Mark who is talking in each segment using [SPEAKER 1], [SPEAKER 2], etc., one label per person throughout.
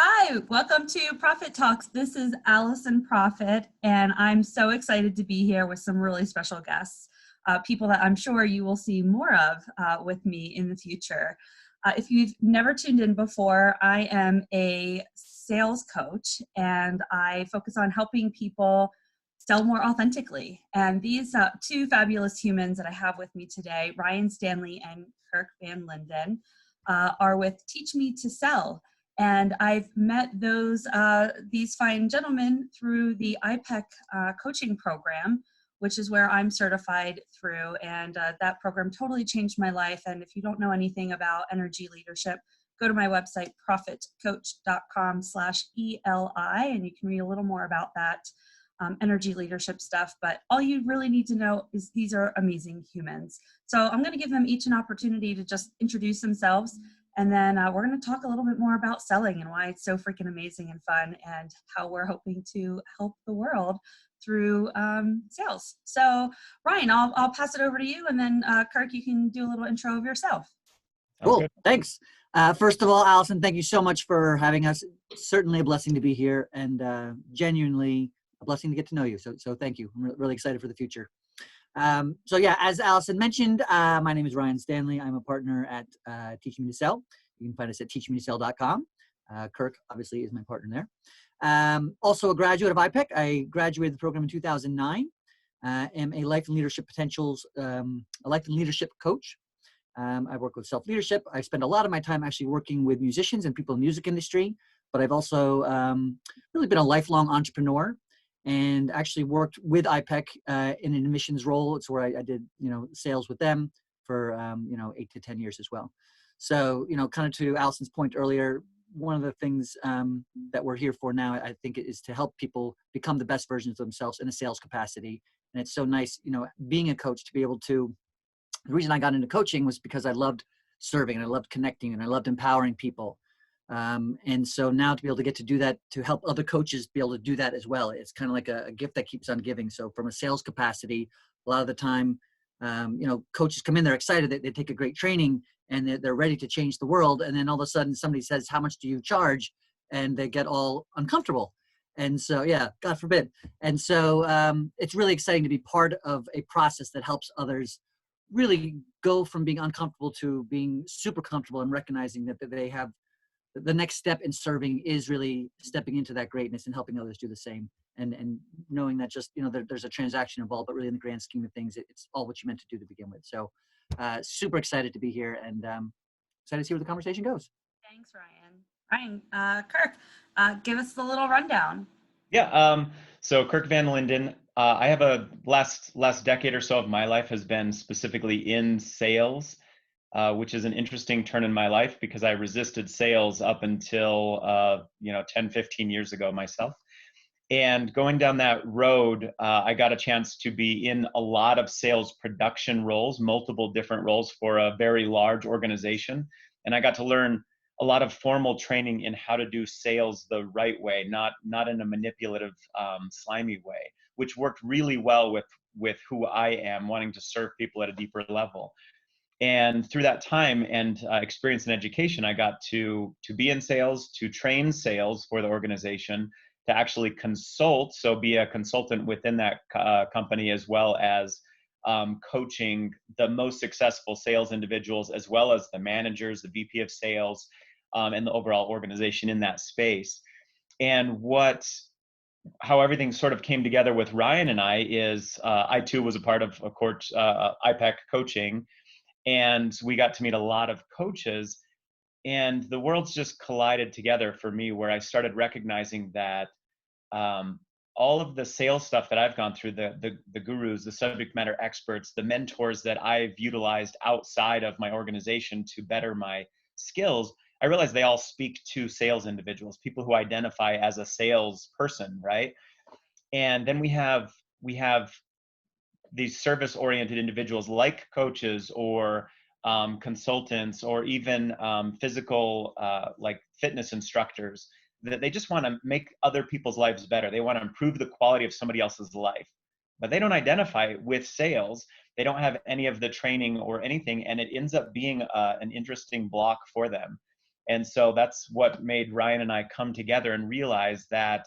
[SPEAKER 1] Hi, welcome to Profit Talks. This is Alison Proffit, and I'm so excited to be here with some really special guests, people that I'm sure you will see more of with me in the future. If you've never tuned in before, I am a sales coach, and I focus on helping people sell more authentically. And these two fabulous humans that I have with me today, Ryan Stanley and Kirk VanLinden, are with Teach Me to Sell. And I've met these fine gentlemen through the IPEC coaching program, which is where I'm certified through. And that program totally changed my life. And if you don't know anything about energy leadership, go to my website, profitcoach.com/ELI, and you can read a little more about that energy leadership stuff. But all you really need to know is these are amazing humans. So I'm going to give them each an opportunity to just introduce themselves. And then we're going to talk a little bit more about selling and why it's so freaking amazing and fun, and how we're hoping to help the world through sales. So Ryan, I'll pass it over to you, and then Kirk, you can do a little intro of yourself.
[SPEAKER 2] Cool. Thanks. First of all, Alison, thank you so much for having us. Certainly a blessing to be here, and genuinely a blessing to get to know you. So thank you. I'm really excited for the future. So yeah, as Alison mentioned, my name is Ryan Stanley. I'm a partner at Teach Me to Sell. You can find us at teachmetosell.com. Kirk obviously is my partner there. Also a graduate of IPEC. I graduated the program in 2009. Am a life and leadership potentials, a life and leadership coach. I work with self-leadership. I spend a lot of my time actually working with musicians and people in the music industry, but I've also really been a lifelong entrepreneur, and actually worked with IPEC in an admissions role. It's where I did, sales with them for, 8 to 10 years as well. So, kind of to Alison's point earlier, one of the things that we're here for now, I think, is to help people become the best versions of themselves in a sales capacity. And it's so nice, being a coach, to be able to, the reason I got into coaching was because I loved serving, and I loved connecting, and I loved empowering people. And so now to be able to get to do that, to help other coaches be able to do that as well, it's kind of like a gift that keeps on giving. So from a sales capacity, a lot of the time, coaches come in, they're excited that they take a great training and they're ready to change the world. And then all of a sudden somebody says, how much do you charge? And they get all uncomfortable. And so, yeah, God forbid. And so it's really exciting to be part of a process that helps others really go from being uncomfortable to being super comfortable, and recognizing that they have the next step in serving is really stepping into that greatness and helping others do the same, and knowing that just, there's a transaction involved, but really in the grand scheme of things, it's all what you meant to do to begin with. So super excited to be here, and excited to see where the conversation goes.
[SPEAKER 1] Thanks, Ryan. Ryan, Kirk, give us a little rundown.
[SPEAKER 3] Yeah, so Kirk VanLinden, I have a last decade or so of my life has been specifically in sales, which is an interesting turn in my life, because I resisted sales up until 10, 15 years ago myself. And going down that road, I got a chance to be in a lot of sales production roles, multiple different roles for a very large organization. And I got to learn a lot of formal training in how to do sales the right way, not in a manipulative, slimy way, which worked really well with who I am, wanting to serve people at a deeper level. And through that time and experience in education, I got to be in sales, to train sales for the organization, to actually consult, so be a consultant within that company, as well as coaching the most successful sales individuals, as well as the managers, the VP of sales, and the overall organization in that space. And how everything sort of came together with Ryan and I is I too was a part of course, IPEC coaching. And we got to meet a lot of coaches, and the worlds just collided together for me, where I started recognizing that all of the sales stuff that I've gone through, the gurus, the subject matter experts, the mentors that I've utilized outside of my organization to better my skills, I realized they all speak to sales individuals, people who identify as a salesperson, right? And then we have these service-oriented individuals like coaches or consultants, or even physical like fitness instructors, that they just want to make other people's lives better. They want to improve the quality of somebody else's life, but they don't identify with sales. They don't have any of the training or anything, and it ends up being an interesting block for them. And so that's what made Ryan and I come together and realize that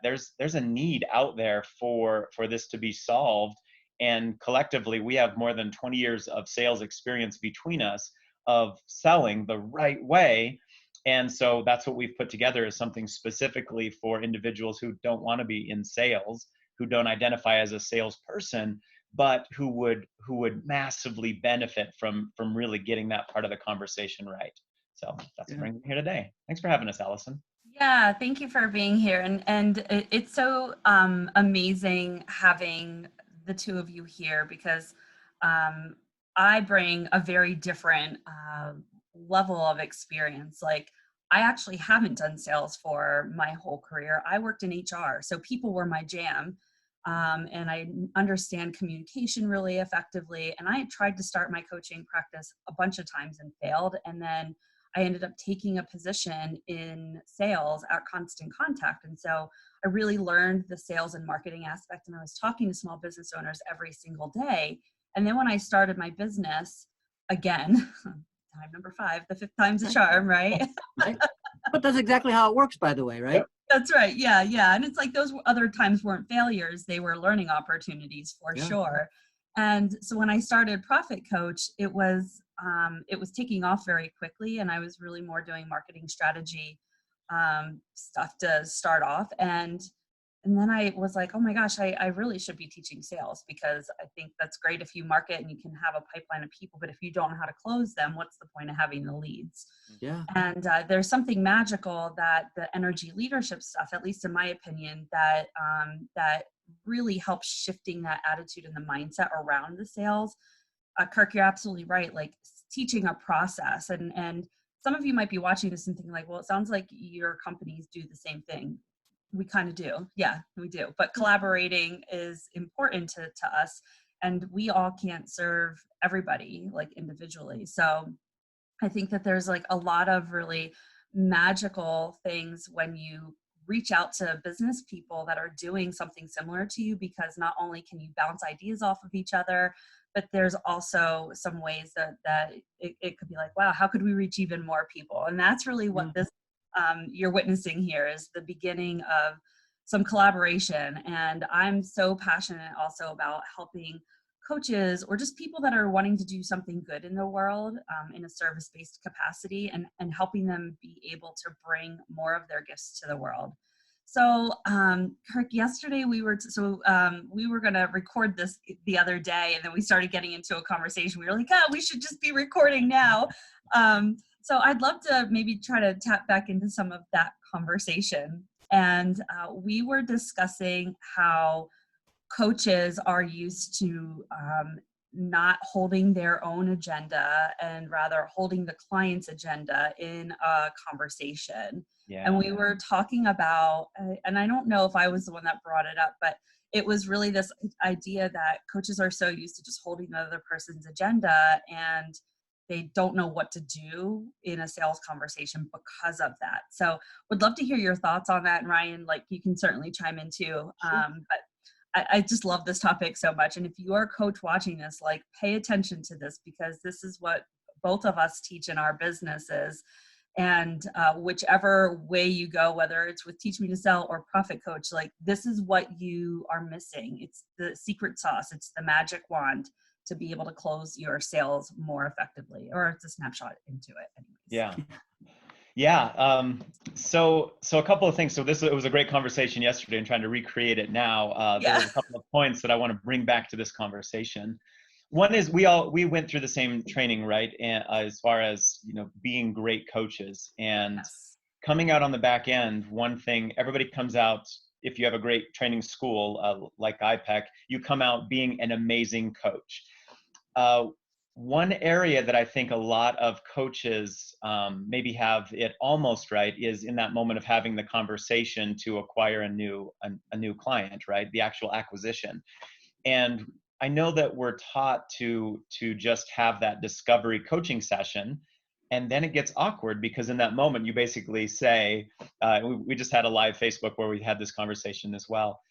[SPEAKER 3] there's a need out there for this to be solved. And collectively, we have more than 20 years of sales experience between us of selling the right way. And so that's what we've put together, is something specifically for individuals who don't want to be in sales, who don't identify as a salesperson, but who would massively benefit from really getting that part of the conversation right. So that's what I'm here today. Thanks for having us, Alison.
[SPEAKER 1] Yeah, thank you for being here. And it's so amazing having the two of you here, because I bring a very different level of experience. Like, I actually haven't done sales for my whole career. I worked in HR, so people were my jam. And I understand communication really effectively. And I had tried to start my coaching practice a bunch of times and failed. And then I ended up taking a position in sales at Constant Contact. And so I really learned the sales and marketing aspect, and I was talking to small business owners every single day. And then when I started my business again, time number 5, the 5th time's a charm, right?
[SPEAKER 2] Right. But that's exactly how it works, by the way, right?
[SPEAKER 1] That's right. Yeah. Yeah. And it's like those other times weren't failures. They were learning opportunities for sure. And so when I started Profit Coach, it was taking off very quickly, and I was really more doing marketing strategy stuff to start off. And then I was like, oh my gosh, I really should be teaching sales, because I think that's great if you market and you can have a pipeline of people, but if you don't know how to close them, what's the point of having the leads?
[SPEAKER 2] Yeah.
[SPEAKER 1] And there's something magical that the energy leadership stuff, at least in my opinion, that really helps shifting that attitude and the mindset around the sales. Kirk, you're absolutely right. Like, teaching a process, and some of you might be watching this and thinking like, well, it sounds like your companies do the same thing. We kind of do. Yeah, we do. But collaborating is important to us, and we all can't serve everybody like individually. So I think that there's like a lot of really magical things when you reach out to business people that are doing something similar to you, because not only can you bounce ideas off of each other, but there's also some ways that it could be like, wow, how could we reach even more people? And that's really what this you're witnessing here is the beginning of some collaboration. And I'm so passionate also about helping coaches, or just people that are wanting to do something good in the world in a service-based capacity, and helping them be able to bring more of their gifts to the world. So Kirk, yesterday we were going to record this the other day, and then we started getting into a conversation. We were like, oh, we should just be recording now. So I'd love to maybe try to tap back into some of that conversation. And we were discussing how coaches are used to not holding their own agenda, and rather holding the client's agenda in a conversation. Yeah. And we were talking about, and I don't know if I was the one that brought it up, but it was really this idea that coaches are so used to just holding the other person's agenda, and they don't know what to do in a sales conversation because of that. So would love to hear your thoughts on that. And Ryan, like, you can certainly chime in too. But I just love this topic so much. And if you are a coach watching this, like, pay attention to this, because this is what both of us teach in our businesses. And whichever way you go, whether it's with Teach Me to Sell or Profit Coach, like, this is what you are missing. It's the secret sauce. It's the magic wand to be able to close your sales more effectively, or it's a snapshot into it anyways.
[SPEAKER 3] Yeah. So a couple of things. So it was a great conversation yesterday, and trying to recreate it now. There was a couple of points that I want to bring back to this conversation. One is we went through the same training, right? And as far as, being great coaches, and coming out on the back end, one thing, everybody comes out, if you have a great training school like IPEC, you come out being an amazing coach. One area that I think a lot of coaches maybe have it almost right is in that moment of having the conversation to acquire a new client, right? The actual acquisition. And I know that we're taught to just have that discovery coaching session, and then it gets awkward, because in that moment you basically say, we just had a live Facebook where we had this conversation as well.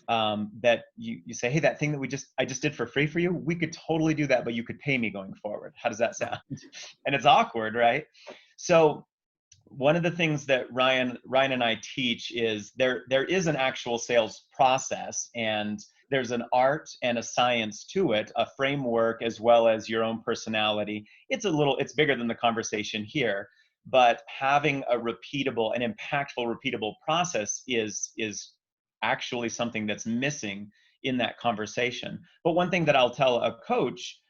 [SPEAKER 3] That you say, hey, that thing that I just did for free for you, we could totally do that, but you could pay me going forward. How does that sound? And it's awkward, right? So one of the things that Ryan and I teach is there is an actual sales process, and there's an art and a science to it, a framework as well as your own personality. It's bigger than the conversation here, but having a repeatable and impactful repeatable process is actually something that's missing in that conversation. But one thing that I'll tell a coach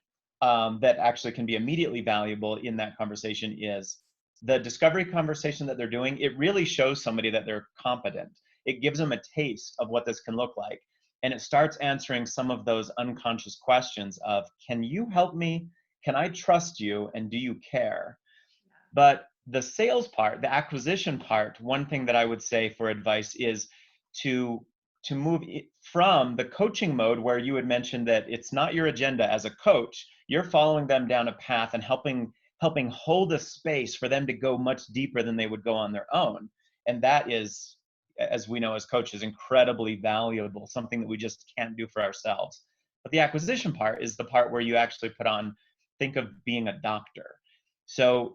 [SPEAKER 3] that actually can be immediately valuable in that conversation is the discovery conversation that they're doing. It really shows somebody that they're competent. It gives them a taste of what this can look like. And it starts answering some of those unconscious questions of, can you help me? Can I trust you? And do you care? But the sales part, the acquisition part, one thing that I would say for advice is to move from the coaching mode, where you had mentioned that it's not your agenda as a coach. You're following them down a path and helping hold a space for them to go much deeper than they would go on their own. And that is, as we know as coaches, incredibly valuable, something that we just can't do for ourselves. But the acquisition part is the part where you actually think of being a doctor. So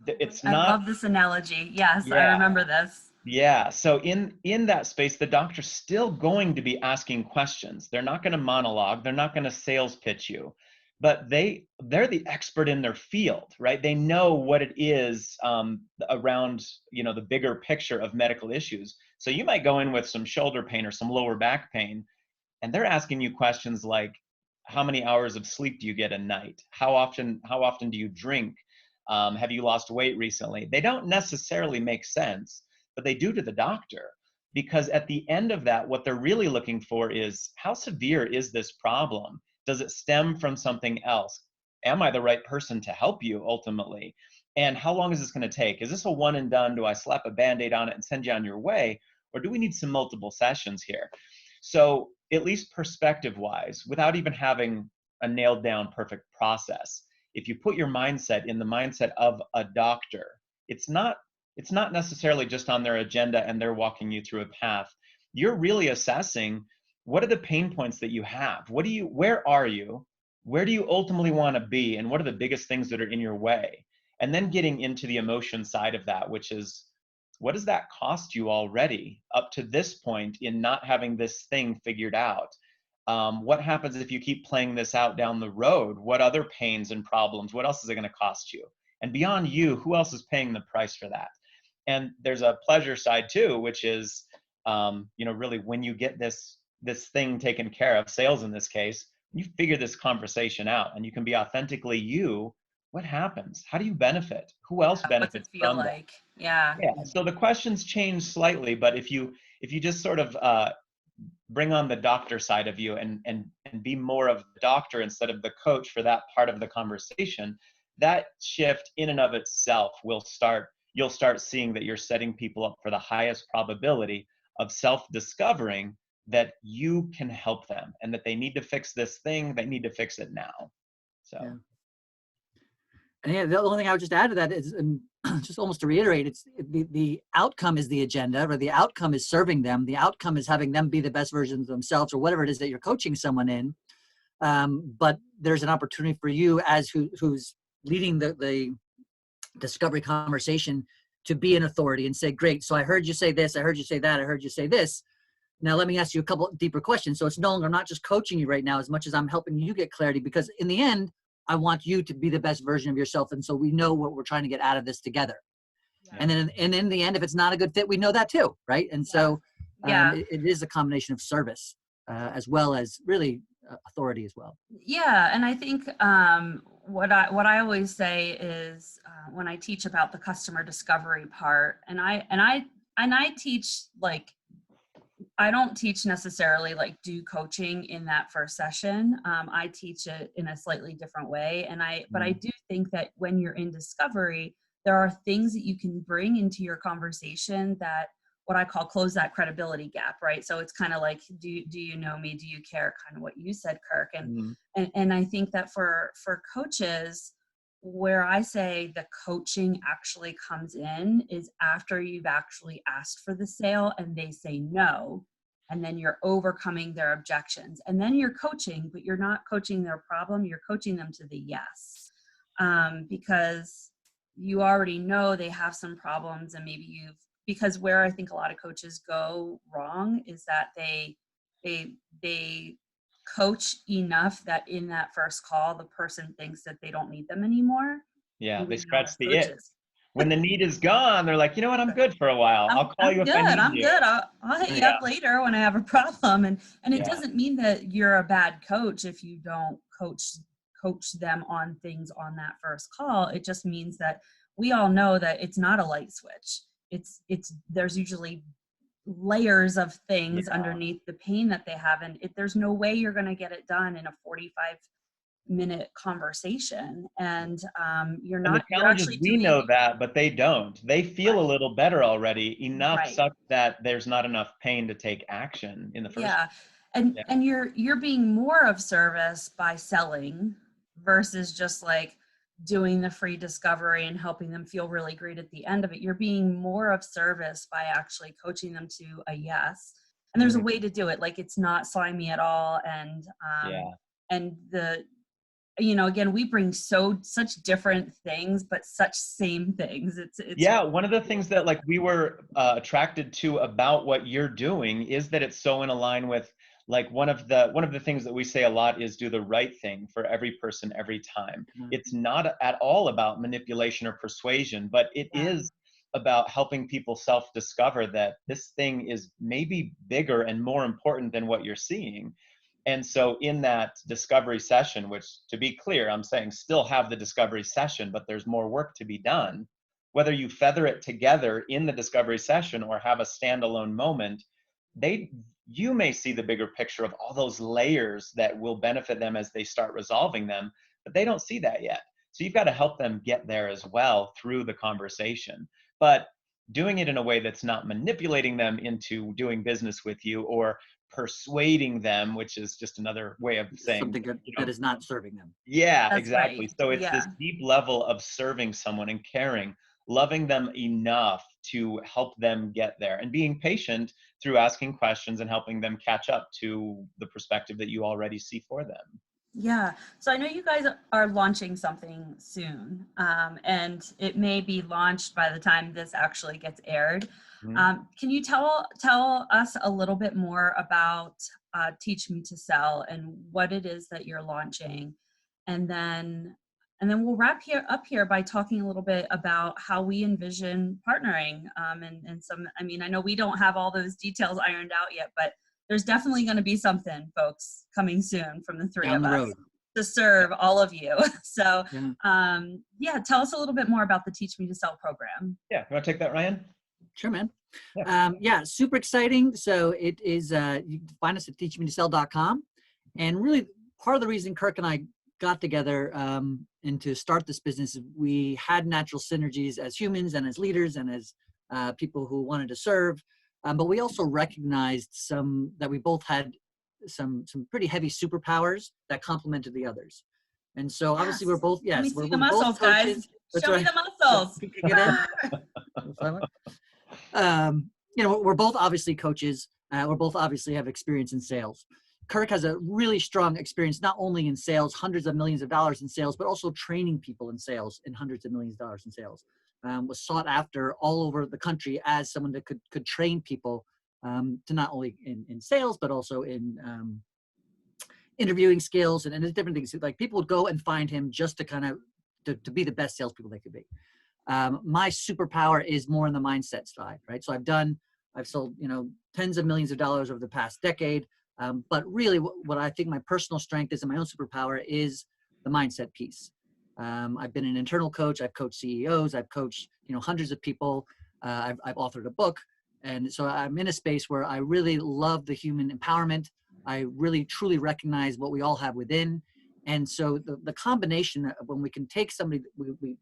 [SPEAKER 3] it's not—
[SPEAKER 1] I love this analogy. Yes, I
[SPEAKER 3] Yeah.
[SPEAKER 1] remember this.
[SPEAKER 3] Yeah. So in that space, the doctor's still going to be asking questions. They're not going to monologue. They're not going to sales pitch you, but they're the expert in their field, right? They know what it is around, the bigger picture of medical issues. So you might go in with some shoulder pain or some lower back pain, and they're asking you questions like, how many hours of sleep do you get a night? How often do you drink? Have you lost weight recently? They don't necessarily make sense, but they do to the doctor, because at the end of that, what they're really looking for is, how severe is this problem? Does it stem from something else? Am I the right person to help you ultimately? And how long is this going to take? Is this a one and done? Do I slap a Band-Aid on it and send you on your way? Or do we need some multiple sessions here? So at least perspective wise, without even having a nailed down perfect process, if you put your mindset in the mindset of a doctor, it's not necessarily just on their agenda and they're walking you through a path. You're really assessing, what are the pain points that you have? Where are you? Where do you ultimately want to be? And what are the biggest things that are in your way? And then getting into the emotion side of that, which is, what does that cost you already up to this point in not having this thing figured out? What happens if you keep playing this out down the road? What other pains and problems? What else is it going to cost you? And beyond you, who else is paying the price for that? And there's a pleasure side too, which is, really when you get this thing taken care of, sales in this case, you figure this conversation out and you can be authentically you. What happens? How do you benefit? Who else
[SPEAKER 1] Yeah, what's it
[SPEAKER 3] benefits
[SPEAKER 1] feel
[SPEAKER 3] from that?
[SPEAKER 1] like? Yeah.
[SPEAKER 3] Yeah. So the questions change slightly, but if you just sort of bring on the doctor side of you and be more of the doctor instead of the coach for that part of the conversation, that shift in and of itself you'll start seeing that you're setting people up for the highest probability of self-discovering that you can help them and that they need to fix this thing, they need to fix it now. So.
[SPEAKER 2] Yeah. And yeah, the only thing I would just add to that is, and just almost to reiterate, it's the outcome is the agenda, or the outcome is serving them. The outcome is having them be the best versions of themselves, or whatever it is that you're coaching someone in. But there's an opportunity for you as who's leading the discovery conversation to be an authority and say, great, so I heard you say this, I heard you say that, I heard you say this. Now let me ask you a couple deeper questions. So it's no longer, I'm not just coaching you right now as much as I'm helping you get clarity, because in the end, I want you to be the best version of yourself. And so we know what we're trying to get out of this together. Yeah. And then in the end, if it's not a good fit, we know that too, right? And so it is a combination of service as well as really authority as well.
[SPEAKER 1] Yeah, and I think what I always say is when I teach about the customer discovery part, and I teach, like, I don't teach necessarily like do coaching in that first session. I teach it in a slightly different way, but I do think that when you're in discovery, there are things that you can bring into your conversation that, what I call, close that credibility gap, right? So it's kind of like, do you know me? Do you care? Kind of what you said, Kirk. And I think that for coaches, where I say the coaching actually comes in is after you've actually asked for the sale and they say no, and then you're overcoming their objections, and then you're coaching, but you're not coaching their problem, you're coaching them to the yes. Because you already know they have some problems, and maybe because where I think a lot of coaches go wrong is that they coach enough that in that first call, the person thinks that they don't need them anymore.
[SPEAKER 3] Yeah,
[SPEAKER 1] And
[SPEAKER 3] they
[SPEAKER 1] we know
[SPEAKER 3] scratch
[SPEAKER 1] as
[SPEAKER 3] the itch.
[SPEAKER 1] coaches,
[SPEAKER 3] When the need is gone, they're like, you know what, I'm good for a while. I'll call you if I need
[SPEAKER 1] I'm
[SPEAKER 3] you.
[SPEAKER 1] good. I'll hit you
[SPEAKER 3] Yeah.
[SPEAKER 1] up later when I have a problem. And it
[SPEAKER 3] Yeah.
[SPEAKER 1] doesn't mean that you're a bad coach if you don't coach them on things on that first call. It just means that we all know that it's not a light switch. There's usually layers of things
[SPEAKER 3] Yeah.
[SPEAKER 1] underneath the pain that they have, and there's no way you're going to get it done in a 45-minute conversation. And you're
[SPEAKER 3] And the
[SPEAKER 1] not, you're
[SPEAKER 3] challenge is
[SPEAKER 1] actually
[SPEAKER 3] we
[SPEAKER 1] doing
[SPEAKER 3] know that, but they don't. They feel a
[SPEAKER 1] right,
[SPEAKER 3] little better already, enough
[SPEAKER 1] right.
[SPEAKER 3] such that there's not enough pain to take action in the first
[SPEAKER 1] Yeah.
[SPEAKER 3] place. Yeah.
[SPEAKER 1] And you're being more of service by selling versus just like doing the free discovery and helping them feel really great at the end of it. You're being more of service by actually coaching them to a yes. And there's a
[SPEAKER 3] Mhm.
[SPEAKER 1] way to do it. Like, it's not slimy at all.
[SPEAKER 3] Yeah.
[SPEAKER 1] And again, we bring such different things, but such same things. It's
[SPEAKER 3] Yeah,
[SPEAKER 1] really
[SPEAKER 3] one of the
[SPEAKER 1] cool.
[SPEAKER 3] things that like we were attracted to about what you're doing is that it's so in align with like one of the things that we say a lot is do the right thing for every person every time. It's not at all about manipulation or persuasion, but it
[SPEAKER 1] Yeah.
[SPEAKER 3] is about helping people self-discover that this thing is maybe bigger and more important than what you're seeing. And so in that discovery session, which to be clear, I'm saying still have the discovery session, but there's more work to be done. Whether you feather it together in the discovery session or have a standalone moment, you may see the bigger picture of all those layers that will benefit them as they start resolving them, but they don't see that yet. So you've got to help them get there as well through the conversation, but doing it in a way that's not manipulating them into doing business with you or persuading them, which is just another way of saying,
[SPEAKER 2] Something that is not serving them.
[SPEAKER 3] yeah,
[SPEAKER 1] That's
[SPEAKER 3] exactly.
[SPEAKER 1] right.
[SPEAKER 3] So it's
[SPEAKER 1] Yeah.
[SPEAKER 3] this deep level of serving someone and caring, loving them enough to help them get there, and being patient through asking questions and helping them catch up to the perspective that you already see for them.
[SPEAKER 1] Yeah. So I know you guys are launching something soon, and it may be launched by the time this actually gets aired.
[SPEAKER 3] Mhm.
[SPEAKER 1] Can you tell us a little bit more about Teach Me to Sell and what it is that you're launching, and then we'll wrap up here by talking a little bit about how we envision partnering. And some, I mean, I know we don't have all those details ironed out yet, but there's definitely going to be something, folks, coming soon from the three
[SPEAKER 2] Down
[SPEAKER 1] of
[SPEAKER 2] the
[SPEAKER 1] us
[SPEAKER 2] road.
[SPEAKER 1] to serve all of you. So,
[SPEAKER 2] Yeah.
[SPEAKER 1] tell us a little bit more about the Teach Me to Sell program.
[SPEAKER 3] Yeah, you want to take that, Ryan?
[SPEAKER 2] Sure, man.
[SPEAKER 3] Yeah.
[SPEAKER 2] Super exciting. So it is, you can find us at teachmetosell.com. And really part of the reason Kirk and I got together and to start this business, we had natural synergies as humans and as leaders and as people who wanted to serve. But we also recognized that we both had some pretty heavy superpowers that complemented the others. And so obviously we're both,
[SPEAKER 1] Let me
[SPEAKER 2] we're
[SPEAKER 1] see the
[SPEAKER 2] both
[SPEAKER 1] muscles,
[SPEAKER 2] coaches.
[SPEAKER 1] guys.
[SPEAKER 2] That's
[SPEAKER 1] Show me
[SPEAKER 2] right.
[SPEAKER 1] the muscles.
[SPEAKER 2] We're both obviously coaches. We're both obviously have experience in sales. Kirk has a really strong experience, not only in sales, hundreds of millions of dollars in sales, but also training people in sales in hundreds of millions of dollars in sales. Was sought after all over the country as someone that could train people to not only in sales, but also in interviewing skills and different things. Like people would go and find him just to kind of to be the best salespeople they could be. My superpower is more in the mindset side, right? So I've sold, tens of millions of dollars over the past decade. But really what I think my personal strength is and my own superpower is the mindset piece. I've been an internal coach. I've coached CEOs. I've coached, hundreds of people. I've authored a book. And so I'm in a space where I really love the human empowerment. I really truly recognize what we all have within. And so the combination of when we can take somebody,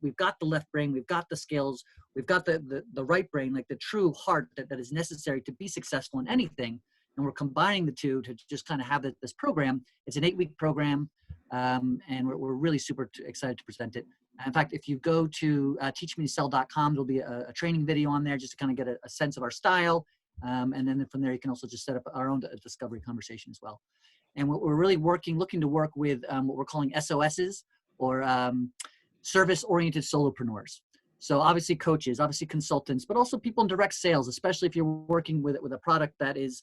[SPEAKER 2] we've got the left brain, we've got the skills, we've got the right brain, like the true heart that is necessary to be successful in anything. And we're combining the two to just kind of have this program. It's an 8-week program, and we're really super excited to present it. In fact, if you go to teachmetosell.com, there'll be a training video on there just to kind of get a sense of our style. And then from there, you can also just set up our own discovery conversation as well. And what we're really looking to work with what we're calling SOSs, or service-oriented solopreneurs. So obviously coaches, obviously consultants, but also people in direct sales, especially if you're working with a product that is,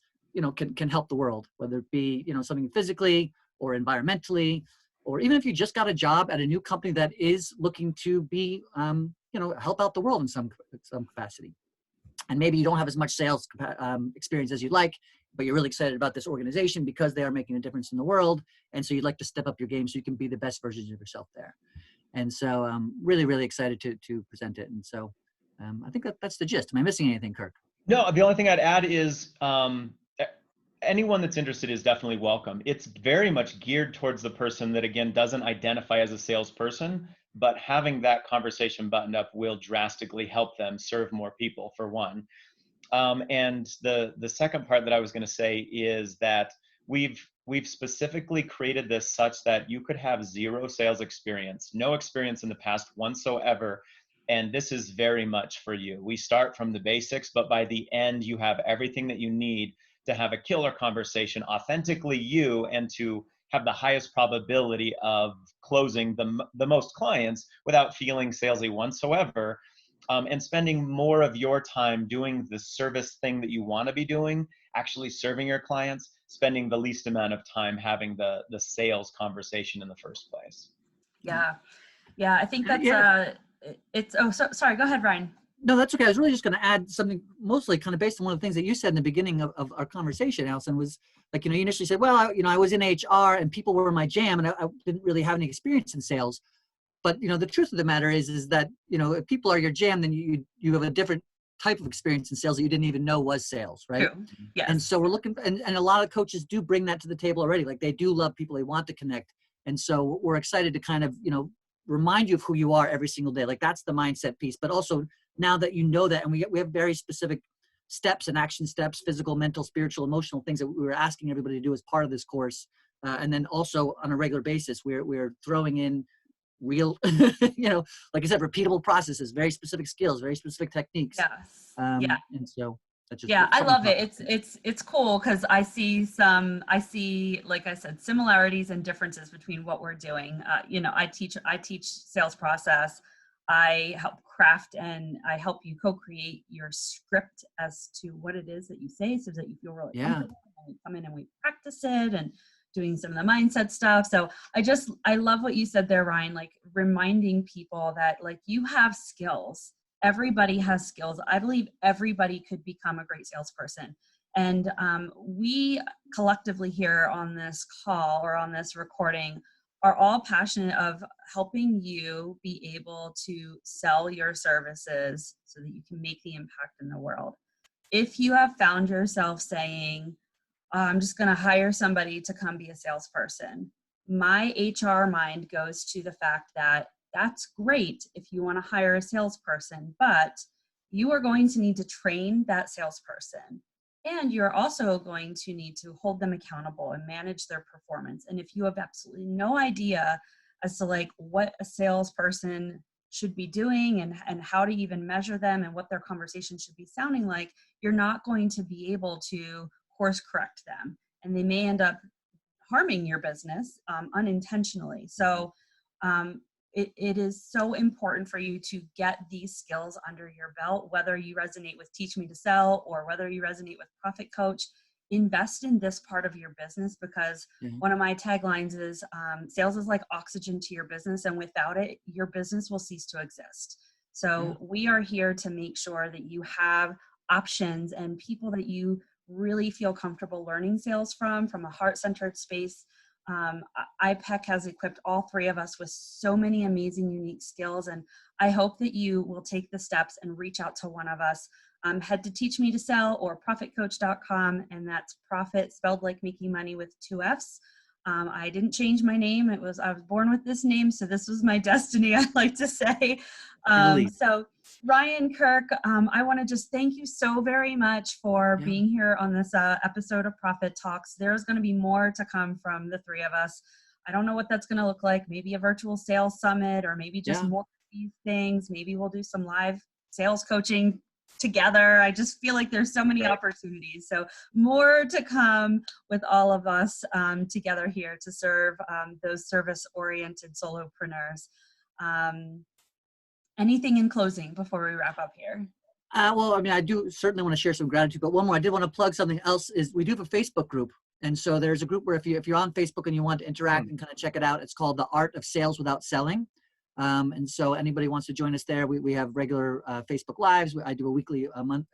[SPEAKER 2] can help the world, whether it be, something physically or environmentally, or even if you just got a job at a new company that is looking to be, help out the world in some capacity. And maybe you don't have as much sales experience as you'd like, but you're really excited about this organization because they are making a difference in the world. And so you'd like to step up your game so you can be the best version of yourself there. And so I'm really, really excited to present it. And so I think that's the gist. Am I missing anything, Kirk?
[SPEAKER 3] No, the only thing I'd add is anyone that's interested is definitely welcome. It's very much geared towards the person that, again, doesn't identify as a salesperson, but having that conversation buttoned up will drastically help them serve more people, for one. And the second part that I was going to say is that we've specifically created this such that you could have zero sales experience, no experience in the past whatsoever, and this is very much for you. We start from the basics, but by the end, you have everything that you need to have a killer conversation, authentically you, and to have the highest probability of closing the most clients without feeling salesy whatsoever. And spending more of your time doing the service thing that you want to be doing, actually serving your clients, spending the least amount of time having the sales conversation in the first place.
[SPEAKER 1] Yeah. I think that's sorry, go ahead, Ryan.
[SPEAKER 2] No, that's okay. I was really just going to add something mostly kind of based on one of the things that you said in the beginning of our conversation, Alison, was like, you initially said, well, I was in HR and people were my jam and I didn't really have any experience in sales. But, the truth of the matter is that, if people are your jam, then you have a different type of experience in sales that you didn't even know was sales, right?
[SPEAKER 1] True. Yes.
[SPEAKER 2] And so we're looking, and a lot of coaches do bring that to the table already. Like they do love people, they want to connect. And so we're excited to kind of, remind you of who you are every single day. Like that's the mindset piece. But also now that you know that, and we have very specific steps and action steps, physical, mental, spiritual, emotional things that we were asking everybody to do as part of this course. And then also on a regular basis, we're throwing in real, like I said, repeatable processes, very specific skills, very specific techniques.
[SPEAKER 1] Yes.
[SPEAKER 2] And so that's just
[SPEAKER 1] I love it. It's cool because I see, like I said, similarities and differences between what we're doing. I teach sales process. I help craft and I help you co-create your script as to what it is that you say so that you feel really comfortable. And we come in and we practice it and doing some of the mindset stuff. So I love what you said there, Ryan, like reminding people that like you have skills. Everybody has skills. I believe everybody could become a great salesperson. And we collectively here on this call or on this recording are all passionate of helping you be able to sell your services so that you can make the impact in the world. If you have found yourself saying, I'm just going to hire somebody to come be a salesperson, my HR mind goes to the fact that that's great if you want to hire a salesperson, but you are going to need to train that salesperson. And you're also going to need to hold them accountable and manage their performance. And if you have absolutely no idea as to like what a salesperson should be doing and how to even measure them and what their conversation should be sounding like, you're not going to be able to course correct them. And they may end up harming your business unintentionally. So it is so important for you to get these skills under your belt, whether you resonate with Teach Me to Sell or whether you resonate with Profit Coach. Invest in this part of your business because one of my taglines is sales is like oxygen to your business, and without it, your business will cease to exist. So we are here to make sure that you have options and people that you really feel comfortable learning sales from a heart-centered space. IPEC has equipped all three of us with so many amazing, unique skills, and I hope that you will take the steps and reach out to one of us. Head to Teach Me to Sell or profitcoach.com, and that's profit spelled like making money with 2 F's. I didn't change my name. I was born with this name, so this was my destiny, I like to say. So Ryan, Kirk, I want to just thank you so very much for being here on this episode of Profit Talks. There's going to be more to come from the three of us. I don't know what that's going to look like. Maybe a virtual sales summit, or maybe just more of these things. Maybe we'll do some live sales coaching together. I just feel like there's so many opportunities. So more to come with all of us together here to serve those service-oriented solopreneurs. Anything in closing before we wrap up here?
[SPEAKER 2] Well, I mean, I do certainly want to share some gratitude, but one more, I did want to plug something else. Is we do have a Facebook group. And so there's a group where if you're on Facebook and you want to interact and kind of check it out, it's called The Art of Sales Without Selling. And so anybody wants to join us there, we have regular Facebook Lives. I do a weekly,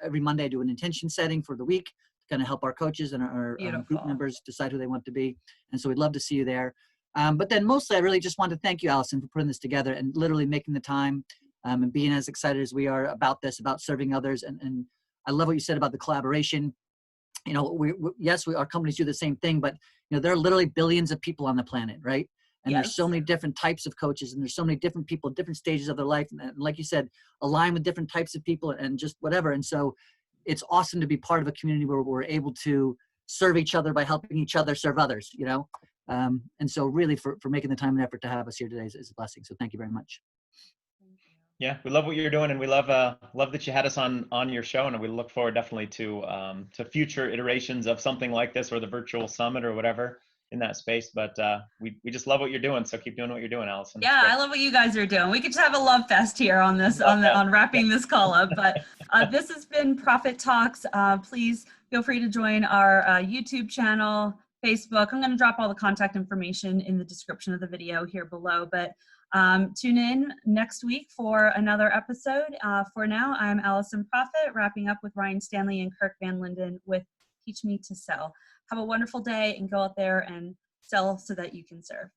[SPEAKER 2] every Monday I do an intention setting for the week to kind of help our coaches and our group members decide who they want to be. And so we'd love to see you there. But then mostly I really just want to thank you, Alison, for putting this together and literally making the time and being as excited as we are about this, about serving others. And I love what you said about the collaboration. You know, our companies do the same thing, but you know, there are literally billions of people on the planet, right? And there's so many different types of coaches, and there's so many different people, different stages of their life. And like you said, align with different types of people and just whatever. And so it's awesome to be part of a community where we're able to serve each other by helping each other serve others, you know? And so really for making the time and effort to have us here today is a blessing. So thank you very much.
[SPEAKER 3] Yeah, we love what you're doing, and we love that you had us on your show, and we look forward definitely to future iterations of something like this, or the virtual summit or whatever in that space. But we just love what you're doing, so keep doing what you're doing, Alison.
[SPEAKER 1] Yeah, I love what you guys are doing. We could just have a love fest here on this on wrapping this call up. But this has been Proffit Talks. Please feel free to join our YouTube channel, Facebook. I'm going to drop all the contact information in the description of the video here below. But tune in next week for another episode. For now, I'm Alison Proffit, wrapping up with Ryan Stanley and Kirk VanLinden with Teach Me to Sell. Have a wonderful day and go out there and sell so that you can serve.